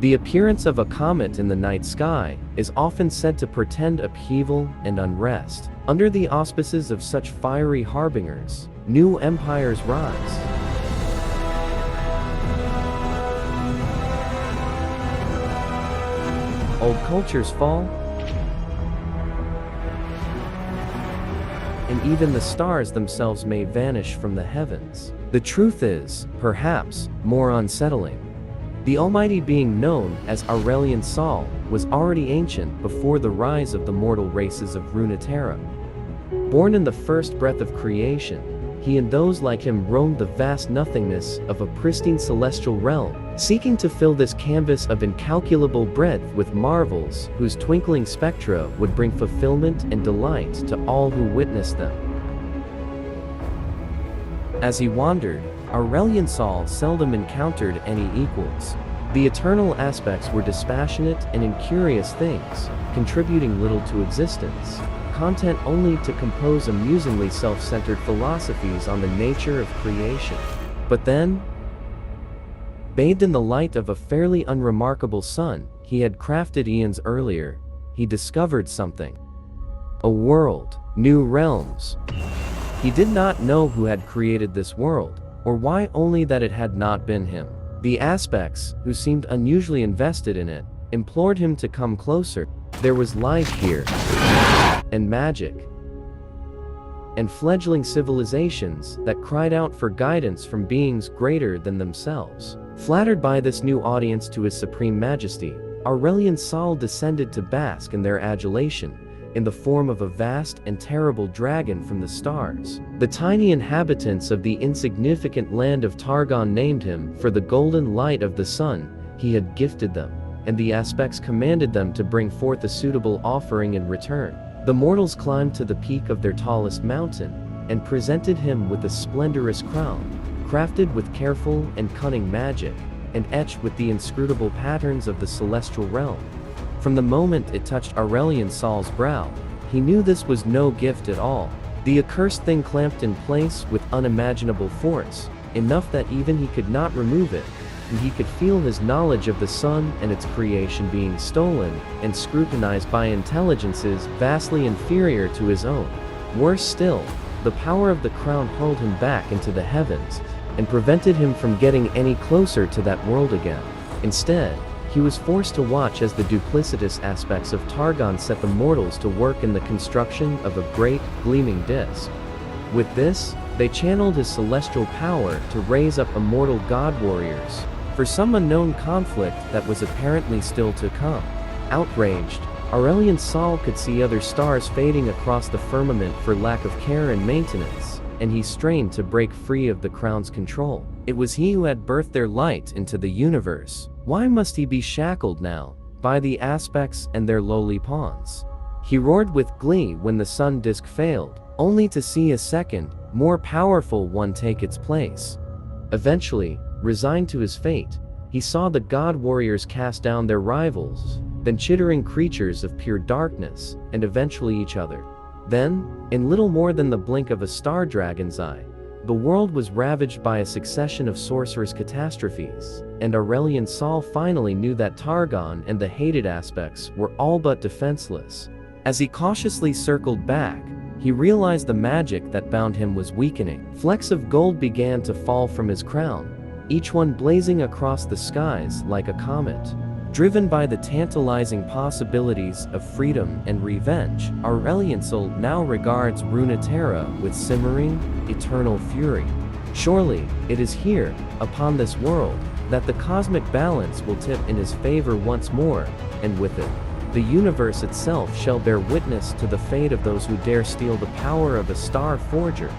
The appearance of a comet in the night sky is often said to portend upheaval and unrest. Under the auspices of such fiery harbingers, new empires rise. Old cultures fall, and even the stars themselves may vanish from the heavens. The truth is, perhaps, more unsettling. The almighty being known as Aurelion Sol was already ancient before the rise of the mortal races of Runeterra. Born in the first breath of creation, he and those like him roamed the vast nothingness of a pristine celestial realm, seeking to fill this canvas of incalculable breadth with marvels whose twinkling spectra would bring fulfillment and delight to all who witnessed them. As he wandered, Aurelion Sol seldom encountered any equals. The eternal aspects were dispassionate and incurious things, contributing little to existence, content only to compose amusingly self-centered philosophies on the nature of creation. But then, bathed in the light of a fairly unremarkable sun he had crafted eons earlier, he discovered something. A world, new realms. He did not know who had created this world, or why only that it had not been him. The aspects, who seemed unusually invested in it, implored him to come closer. There was life here, and magic, and fledgling civilizations that cried out for guidance from beings greater than themselves. Flattered by this new audience to his supreme majesty, Aurelion Sol descended to bask in their adulation, in the form of a vast and terrible dragon from the stars. The tiny inhabitants of the insignificant land of Targon named him for the golden light of the sun he had gifted them, and the aspects commanded them to bring forth a suitable offering in return. The mortals climbed to the peak of their tallest mountain, and presented him with a splendorous crown, crafted with careful and cunning magic, and etched with the inscrutable patterns of the celestial realm. From the moment it touched Aurelion Sol's brow, he knew this was no gift at all. The accursed thing clamped in place with unimaginable force, enough that even he could not remove it, and he could feel his knowledge of the sun and its creation being stolen and scrutinized by intelligences vastly inferior to his own. Worse still, the power of the crown hurled him back into the heavens, and prevented him from getting any closer to that world again. Instead, he was forced to watch as the duplicitous aspects of Targon set the mortals to work in the construction of a great, gleaming disk. With this, they channeled his celestial power to raise up immortal god warriors, for some unknown conflict that was apparently still to come. Outraged, Aurelion Sol could see other stars fading across the firmament for lack of care and maintenance, and he strained to break free of the crown's control. It was he who had birthed their light into the universe. Why must he be shackled now by the aspects and their lowly pawns? He roared with glee when the sun disk failed, only to see a second, more powerful one take its place. Eventually, resigned to his fate, he saw the god warriors cast down their rivals, then chittering creatures of pure darkness, and eventually each other. Then, in little more than the blink of a star dragon's eye, the world was ravaged by a succession of sorcerous catastrophes, and Aurelion Sol finally knew that Targon and the hated aspects were all but defenseless. As he cautiously circled back, he realized the magic that bound him was weakening. Flecks of gold began to fall from his crown, each one blazing across the skies like a comet. Driven by the tantalizing possibilities of freedom and revenge, Aurelion Sol now regards Runeterra with simmering, eternal fury. Surely, it is here, upon this world, that the cosmic balance will tip in his favor once more, and with it, the universe itself shall bear witness to the fate of those who dare steal the power of a star forger.